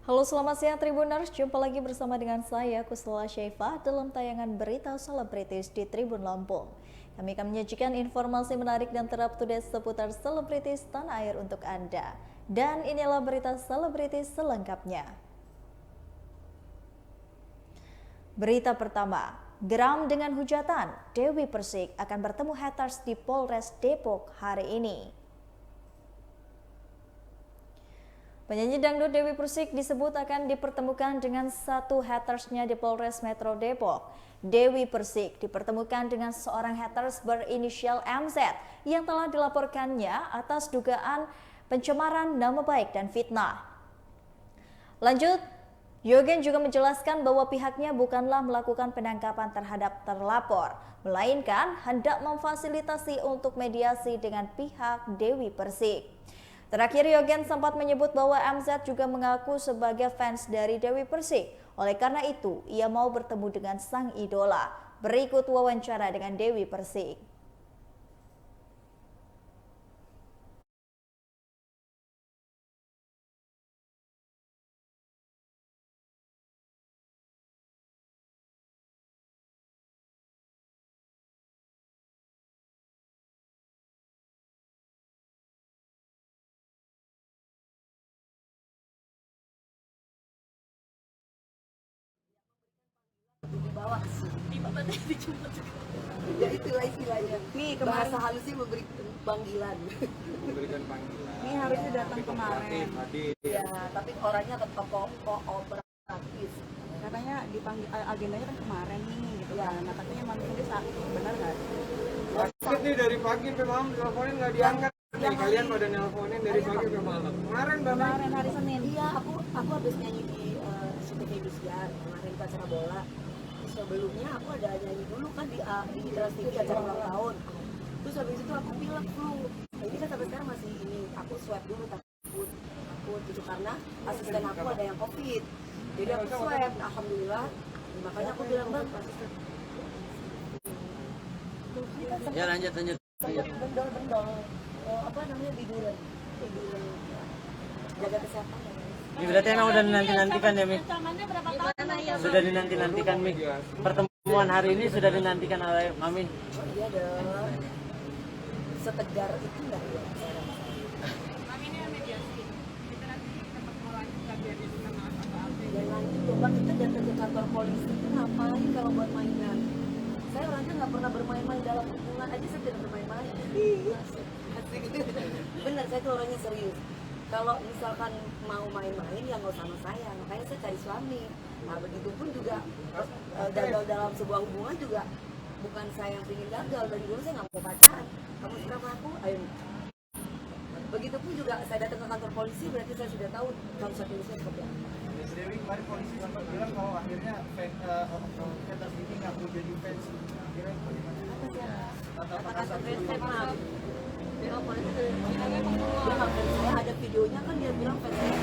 Halo selamat siang Tribuners, jumpa lagi bersama dengan saya Kusla Syaifah dalam tayangan berita selebritis di Tribun Lampung. Kami akan menyajikan informasi menarik dan terupdate seputar selebritis tanah air untuk Anda. Dan inilah berita selebritis selengkapnya. Berita pertama, geram dengan hujatan, Dewi Persik akan bertemu haters di Polres Depok hari ini. Penyanyi dangdut Dewi Persik disebut akan dipertemukan dengan satu hatersnya di Polres Metro Depok. Dewi Persik dipertemukan dengan seorang haters berinisial MZ yang telah dilaporkannya atas dugaan pencemaran nama baik dan fitnah. Lanjut, Yogen juga menjelaskan bahwa pihaknya bukanlah melakukan penangkapan terhadap terlapor, melainkan hendak memfasilitasi untuk mediasi dengan pihak Dewi Persik. Terakhir, Yogen sempat menyebut bahwa MZ juga mengaku sebagai fans dari Dewi Persik. Oleh karena itu, ia mau bertemu dengan sang idola. Berikut wawancara dengan Dewi Persik. Dibawa sih. Dibawa tadi dijemput juga. Ya itulah istilahnya. Nih bahasa halusnya memberikan panggilan. Memberikan panggilan. Ini harusnya datang kemarin. Ya, tapi orangnya tetap kooperatif. Katanya dipanggil agendanya kan kemarin nih gitu Ya. kan. Nah katanya malam ini sakit, benar nggak? sakit nih dari pagi sampai malam teleponin nggak diangkat. Nih kalian pada nelponin dari pagi sampai malam. Kemarin bapak. Kemarin hari Senin. Iya, aku habis nyanyi di City Indosiar kemarin ke acara bola. Sebelumnya aku ada nyanyi dulu kan di Trans TV acara ulang tahun. Terus habis itu aku bilang flu. Ini kan sampai sekarang masih ini. Aku swab dulu takut gitu karena asisten aku ada yang COVID. Jadi aku swab. Alhamdulillah. Makanya aku bilang bang. Ya lanjut. Bendol. Apa namanya biduran. Jaga kesehatan. Ini berarti emang udah dinanti-nantikan ya, Mi? Sudah dinanti-nantikan, Mi. Pertemuan hari ini sudah dinantikan oleh Mami. Oh iya dong. Setegar itu enggak ya? Ya nanti coba kita datang ke kantor polisi itu ngapain kalau buat mainan? Saya orangnya nggak pernah bermain-main dalam hubungan aja, saya tidak bermain-main. Asik. Bener, saya tuh orangnya serius. Kalau misalkan mau main-main ya nggak usah sama saya, makanya saya cari suami. Nah begitu pun juga gagal dalam sebuah hubungan juga bukan saya yang ingin gagal, dari dulu saya nggak mau pacaran. Kamu suka sama aku, ayo. Begitupun juga saya datang ke kantor polisi, berarti saya sudah tahu konsep saya seperti apa. Miss Dewi kemarin polisi sempat bilang kalau akhirnya haters ini nggak mau jadi fans. Akhirnya bagaimana? Kata-kata fans maaf. Dia polisi dia nggak fans saya, ada videonya kan dia bilang fans saya.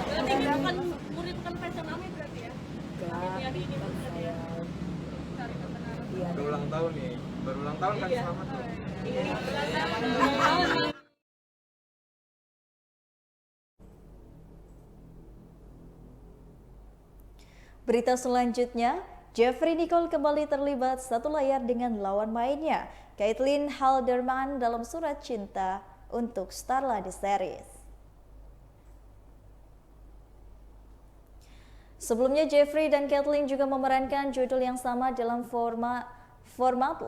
Berarti ini bukan murid bukan fashion Ami berarti ya? Jadi ini Fans maksudnya saya. cari kebenaran. Iya. Baru ulang tahun nih. Baru ulang tahun kan selamat tuh. Berita selanjutnya, Jeffrey Nicole kembali terlibat satu layar dengan lawan mainnya, Caitlin Halderman dalam Surat Cinta untuk Starla di series. Sebelumnya Jeffrey dan Caitlin juga memerankan judul yang sama dalam format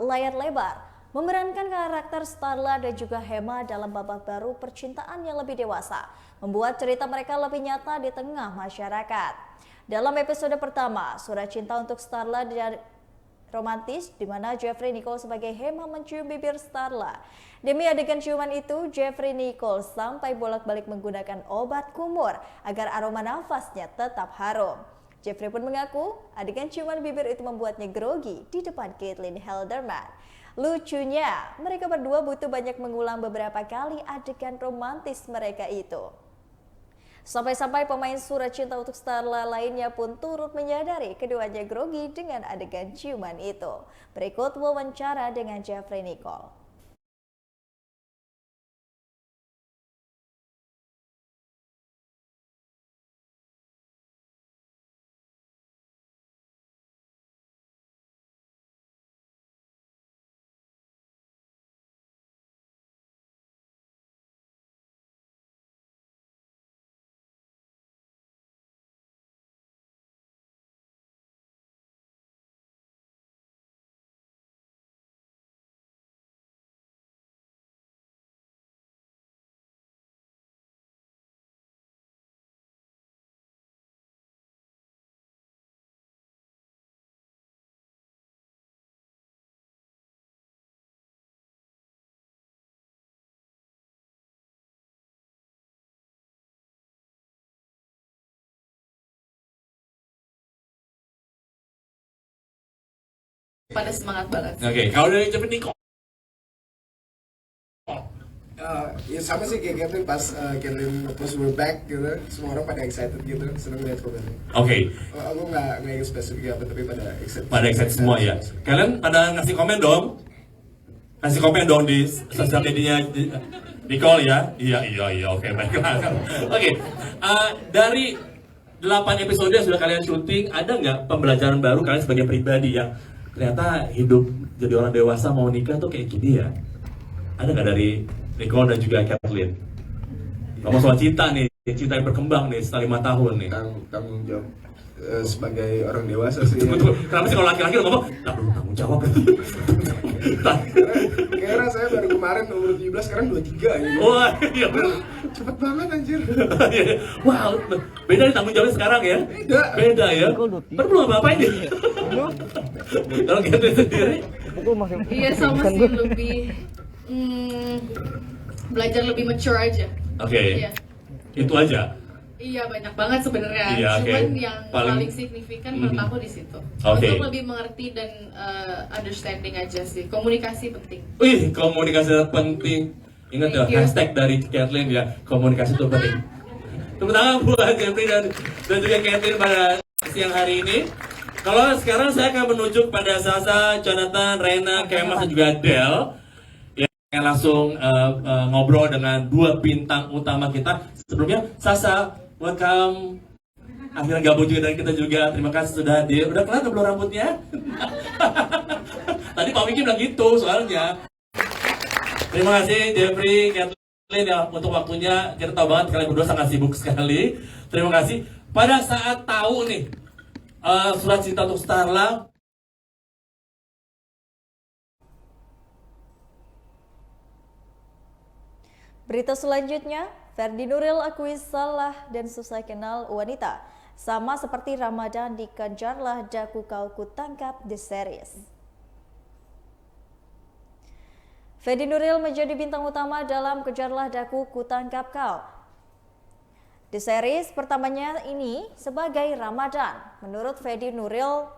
layar lebar, memerankan karakter Starla dan juga Hema dalam babak baru percintaan yang lebih dewasa, membuat cerita mereka lebih nyata di tengah masyarakat. Dalam episode pertama, Surat Cinta untuk Starla dan romantis, di mana Jeffrey Nicole sebagai Hema mencium bibir Starla. Demi adegan ciuman itu, Jeffrey Nicole sampai bolak-balik menggunakan obat kumur agar aroma nafasnya tetap harum. Jeffrey pun mengaku adegan ciuman bibir itu membuatnya grogi di depan Caitlin Halderman. Lucunya, mereka berdua butuh banyak mengulang beberapa kali adegan romantis mereka itu. Sampai-sampai pemain Surat Cinta untuk Starla lainnya pun turut menyadari keduanya grogi dengan adegan ciuman itu. Berikut wawancara dengan Jeffrey Nicole. pada semangat banget. Oke, kalau dari Jepang Niko. Ya sama sih kayak Catherine pas Catherine post we're back gitu, semua orang pada excited gitu, seneng lihat komennya. Oke. Aku nggak yang spesifik apa tapi pada excited. Pada excited semua ya. Kalian pada ngasih komen dong. Kasih komen dong di sosial medianya Nicole ya. Iya, oke baiklah. Oke. Dari 8 episode yang sudah kalian syuting, ada nggak pembelajaran baru kalian sebagai pribadi yang ternyata hidup jadi orang dewasa mau nikah tuh kayak gini ya? Ada nggak dari Nicole dan juga Kathleen? Ngomong soal cinta nih, cinta yang berkembang nih setelah 5 tahun nih. Tanggung jawab sebagai orang dewasa sih. Betul. Kenapa sih kalau laki-laki lo ngomong, tanggung jawab? Karena saya baru kemarin umur 17, sekarang 23 ya. Wah, iya bener. Cepet banget anjir. Wow, beda nih tanggung jawabnya sekarang ya? Beda ya? Baru belum apa-apain ya? Kalau Kathleen sendiri? Iya sama sih, lebih belajar lebih mature aja. Oke. Iya. Itu aja. Iya banyak banget sebenarnya. Iya, Cuman oke. yang Paling- paling signifikan menurut aku di situ. Oke. Untuk lebih mengerti dan understanding aja sih. Komunikasi penting. Wih, komunikasi penting. Ingat ya, Thank you. hashtag dari Kathleen ya, komunikasi itu penting. Tepuk tangan buat Jeffrey dan juga Kathleen pada siang hari ini. Kalau sekarang saya akan menuju pada Sasa, Jonathan, Rena, Kemas, dan juga Del yang langsung ngobrol dengan 2 bintang utama kita. Sebelumnya, Sasa, welcome. Akhirnya gabung juga dengan kita juga. Terima kasih sudah hadir. Udah kelar belum rambutnya? Tadi Pak Wiki bilang gitu soalnya. Terima kasih Jeffrey, Kathleen ya untuk waktunya. Kita tahu banget kalian berdua sangat sibuk sekali. Terima kasih. Pada saat tahu nih surat cinta untuk Starla, Berita selanjutnya, Ferdi Nuril akui salah dan susah kenal wanita. Sama seperti Ramadan di Kejarlah Daku Kau Kutangkap The Series. Ferdi Nuril menjadi bintang utama dalam Kejarlah Daku Kutangkap Kau. The Series pertamanya ini sebagai Ramadan. Menurut Ferdi Nuril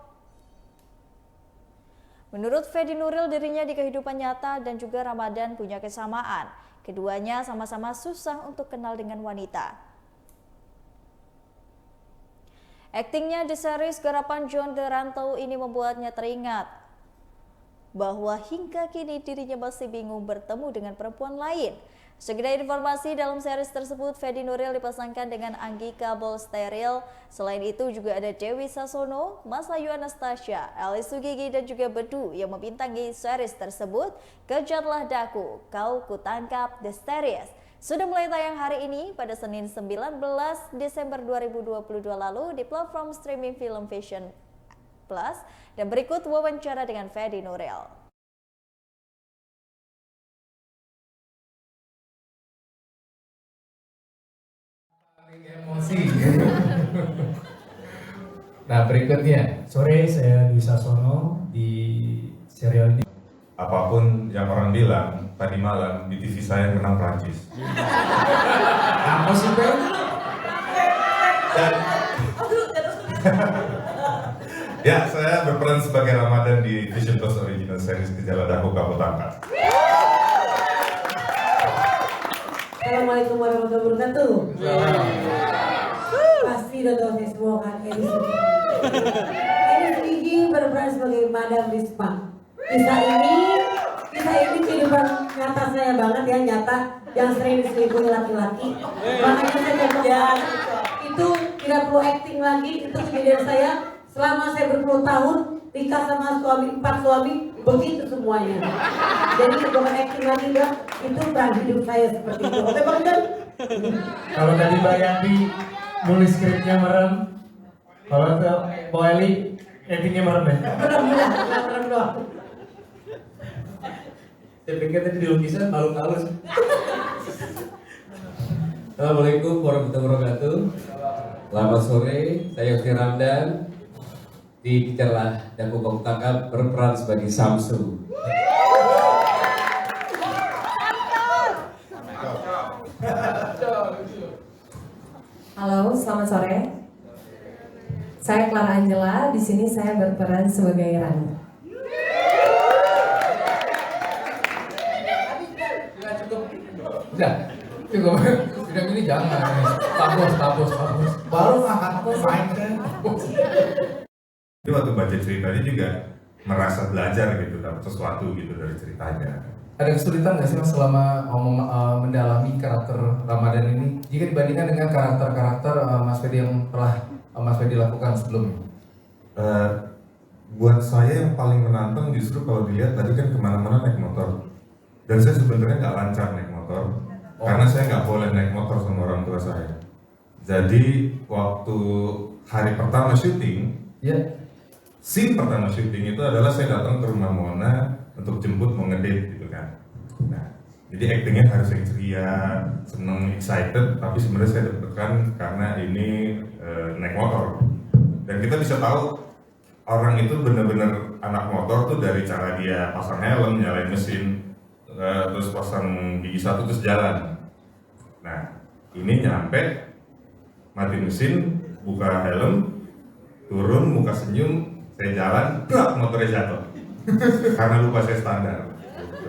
dirinya di kehidupan nyata dan juga Ramadan punya kesamaan. Keduanya sama-sama susah untuk kenal dengan wanita. Aktingnya The Series garapan John Deranto ini membuatnya teringat bahwa hingga kini dirinya masih bingung bertemu dengan perempuan lain. Sekedar informasi, dalam series tersebut Ferdi Nuril dipasangkan dengan Anggika Bolsteril. Selain itu juga ada Dewi Sasono, Mas Ayu Anastasia, Elis Sugigi dan juga Bedu yang membintangi series tersebut. Kejarlah Daku Kau Kutangkap The Series sudah mulai tayang hari ini pada Senin 19 Desember 2022 lalu di platform streaming Film Vision Plus. Dan berikut wawancara dengan Ferdi Nuril. Emosi. Nah berikutnya, sore saya Dwi Sasono di serial ini. Apapun yang orang bilang, tadi malam di TV saya menang Prancis. Apa sih Bel? Dan ya, saya berperan sebagai Ramadan di Vision Plus Original Series Kejarlah Daku Kau Kutangkap. Assalamualaikum warahmatullahi wabarakatuh. Pasti udah tahu saya semua kan, Elis Sugigi berperan sebagai Madam Risma. Kisah ini kehidupan nyata saya banget ya, nyata yang sering diselingkuhi laki-laki. Makanya saya cocok ya. Itu tidak perlu acting lagi, itu kejadian saya selama saya berpuluh tahun nikah sama suami, 4 suami, begitu semuanya. Jadi bukan acting lagi ya, itu peran hidup saya seperti itu. Oke Bang Jan? Kalau tadi Mbak Yanti nulis skripnya merem, kalau ke Mbak Eli editingnya merem ya? Merem doang. Saya pikir tadi di lukisan halus-halus. Assalamualaikum warahmatullahi wabarakatuh. Selamat sore, saya Yofi Ramdan di Kejarlah Daku Kau Kutangkap berperan sebagai Samsu. Halo, selamat sore. Saya Clara Angela, di sini saya berperan sebagai Rani. Udah, cukup. Film ini jangan. Tapos. Baru ngangkat main kan. Jadi waktu baca ceritanya juga merasa belajar gitu, dapat sesuatu gitu dari ceritanya. Ada kesulitan nggak sih Mas selama mendalami karakter Ramadan ini jika dibandingkan dengan karakter-karakter Mas Fedi yang telah Mas Fedi lakukan sebelumnya? Buat saya yang paling menantang justru kalau dilihat tadi kan kemana-mana naik motor, dan saya sebenarnya nggak lancar naik motor karena saya nggak boleh naik motor sama orang tua saya. Jadi waktu hari pertama syuting, scene pertama syuting itu adalah saya datang ke rumah Mona untuk jemput mau ngedate gitu kan. Nah, jadi actingnya harus yang ceria, seneng, excited, tapi sebenarnya saya deg-degan karena ini naik motor. Dan kita bisa tahu orang itu benar-benar anak motor tuh dari cara dia pasang helm, nyalain mesin, terus pasang gigi satu terus jalan. Nah, ini nyampe, mati mesin, buka helm, turun, muka senyum, saya jalan, brak, motornya jatuh. Karena lupa saya standar.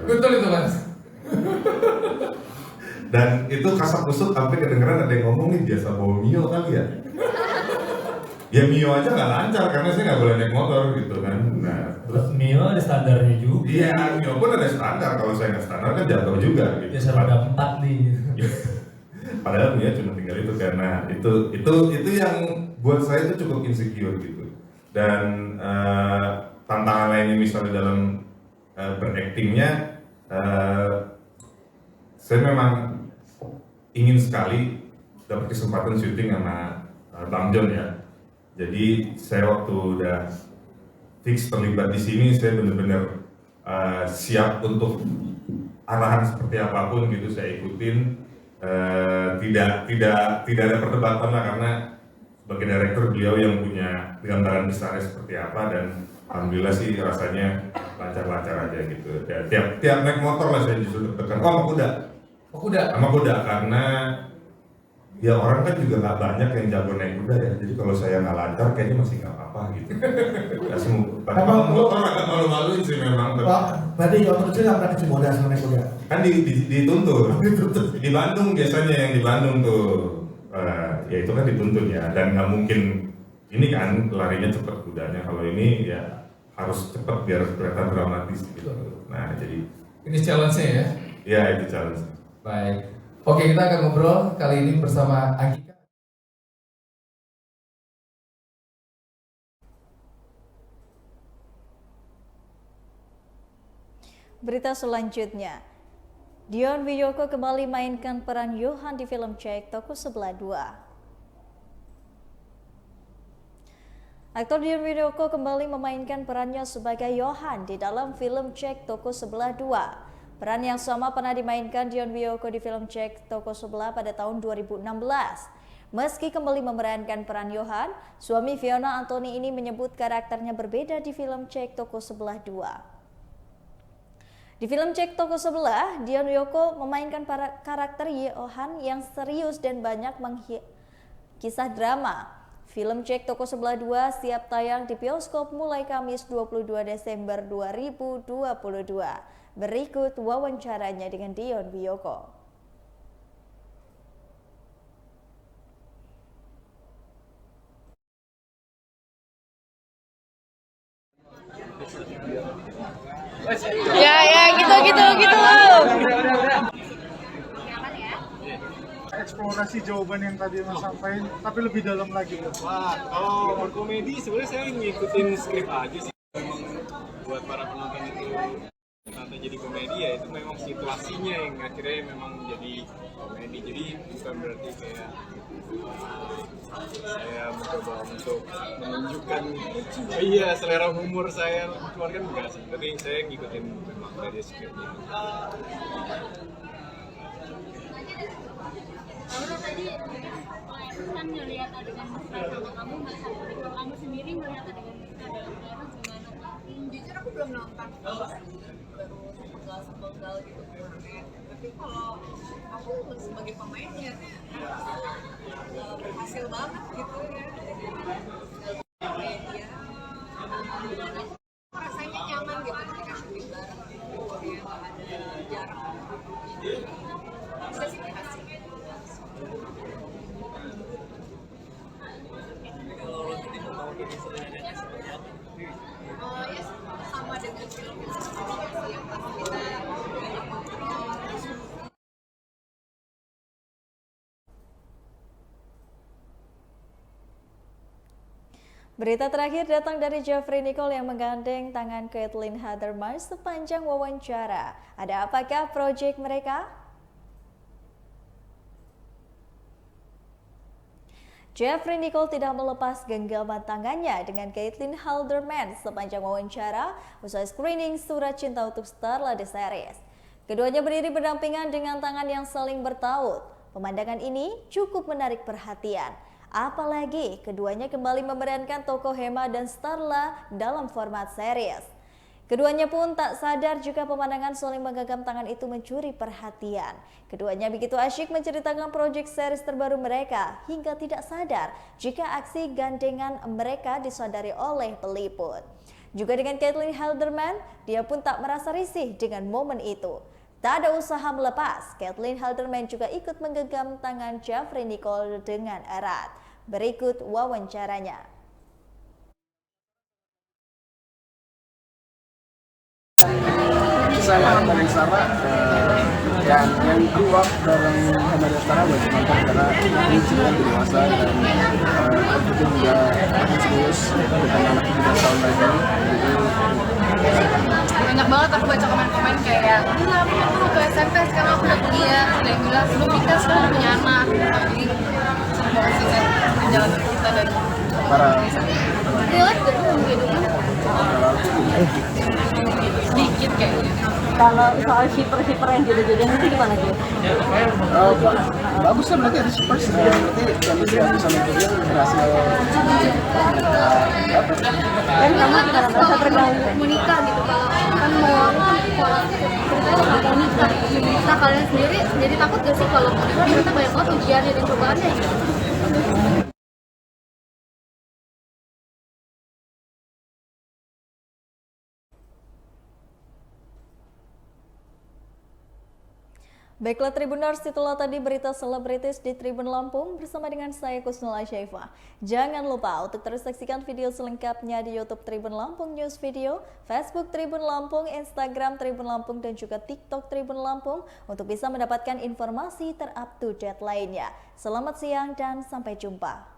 Betul itu Mas. Dan itu kasak kusut sampai kedengeran ada yang ngomong nih biasa bawa Mio kali ya. Ya Mio aja nggak lancar karena saya nggak boleh naik motor gitu kan. Nah terus Mio ada standarnya juga. Iya Mio pun ada standar, kalau saya nggak standar kan jatuh juga gitu. Ya ada 4 nih. Padahal Mio cuma tinggal itu karena itu yang buat saya itu cukup insecure gitu. Dan tantangan lainnya misalnya dalam beraktingnya, saya memang ingin sekali dapat kesempatan syuting sama Bang John ya. Jadi saya waktu udah fix terlibat di sini, saya benar-benar siap untuk arahan seperti apapun gitu saya ikutin. Tidak ada perdebatan lah karena sebagai director beliau yang punya gambaran besarnya seperti apa, dan alhamdulillah sih rasanya lancar-lancar aja gitu. Ya, tiap naik motor lah saya justru deg-degan. Sama kuda karena ya orang kan juga nggak banyak yang jago naik kuda ya. Jadi kalau saya nggak lancar kayaknya masih nggak apa-apa gitu. Ya semua motor agak malu-maluin sih memang. Berarti waktu kecil nggak pernah kecil modal sama naik kuda? Kan dituntun. Di Bandung biasanya yang di Bandung tuh. Ya itu kan dituntun ya, dan nggak mungkin ini kan larinya cepat kudanya. Kalau ini ya harus cepat biar kelihatan dramatis gitu. Nah jadi ini challenge-nya ya? Ya itu challenge. Baik. Oke, kita akan ngobrol kali ini bersama Angkika. Berita selanjutnya, Dion Wiyoko kembali mainkan peran Johan di film Cek Toko Sebelah 2. Aktor Dion Wiyoko kembali memainkan perannya sebagai Johan di dalam film Cek Toko Sebelah 2. Peran yang sama pernah dimainkan Dion Wiyoko di film Cek Toko Sebelah pada tahun 2016. Meski kembali memerankan peran Johan, suami Fiona Anthony ini menyebut karakternya berbeda di film Cek Toko Sebelah 2. Di film Cek Toko Sebelah, Dion Wiyoko memainkan karakter Johan yang serius dan banyak kisah drama. Film Cek Toko Sebelah 2 siap tayang di bioskop mulai Kamis 22 Desember 2022. Berikut wawancaranya dengan Dion Wiyoko. Ya gitu. Eksplorasi jawaban yang tadi Mas sampaikan, tapi lebih dalam lagi. Wah, kalau berkomedi sebenarnya saya ngikutin skrip aja sih. Memang buat para penonton itu atau jadi komedi ya itu memang situasinya yang akhirnya memang jadi komedi. Jadi bukan berarti kayak saya mencoba untuk menunjukkan selera humor saya keluarkan enggak sih. Tapi saya ngikutin memang dari skripnya. Laura tadi kan ngelihat adegan sama kamu, kamu sendiri ngelihat adegan dalam gimana? Jujur aku belum nonton, baru sepenggal gitu kemarin. Tapi kalau aku sebagai pemain lihatnya berhasil banget gitu ya. Media, rasanya nyaman gitu ketika syuting bareng gitu ya, nggak ada jarak. Berita terakhir datang dari Jeffrey Nicole yang menggandeng tangan Caitlin Halderman sepanjang wawancara. Ada apakah proyek mereka? Jeffrey Nicole tidak melepas genggaman tangannya dengan Caitlin Halderman sepanjang wawancara usai screening Surat Cinta untuk Starla The Series. Keduanya berdiri berdampingan dengan tangan yang saling bertaut. Pemandangan ini cukup menarik perhatian. Apalagi keduanya kembali memerankan tokoh Hema dan Starla dalam format series. Keduanya pun tak sadar jika pemandangan saling menggenggam tangan itu mencuri perhatian. Keduanya begitu asyik menceritakan proyek series terbaru mereka hingga tidak sadar jika aksi gandengan mereka disadari oleh peliput. Juga dengan Caitlin Halderman, dia pun tak merasa risih dengan momen itu. Tak ada usaha melepas, Caitlin Halderman juga ikut menggenggam tangan Jeffrey Nicole dengan erat. Berikut wawancaranya. Saya paling sama yang keluar bareng Hema dan Starla bagi nonton karena ini sudah dewasa dan itu juga akan serius dengan anak 13 tahun lagi. Banyak banget aku baca komen-komen kayak gila aku waktu SMP sekarang aku udah kuliah, ada yang bilang sebelum nikah sekarang punya anak. Jadi semoga sih perjalanan kita dan Para relate gak tuh hidupnya? Sedikit kayaknya. Kalau soal shipper yang jodoh-jodohan itu gimana sih? bagus lah berarti ada super berarti chemistry aku sama dia berhasil Dan kamu gimana merasa terganggu? Mau nikah gitu kalau kan mau kalau ceritanya mau nikah. Nah kalian sendiri jadi takut gak sih kalau mau nikah ternyata banyak banget ujiannya dan cobaannya gitu? Baiklah Tribuners, itulah tadi berita selebritis di Tribun Lampung bersama dengan saya Kusnul Asyaifah. Jangan lupa untuk terus saksikan video selengkapnya di YouTube Tribun Lampung News Video, Facebook Tribun Lampung, Instagram Tribun Lampung, dan juga TikTok Tribun Lampung untuk bisa mendapatkan informasi ter-up-to-date lainnya. Selamat siang dan sampai jumpa.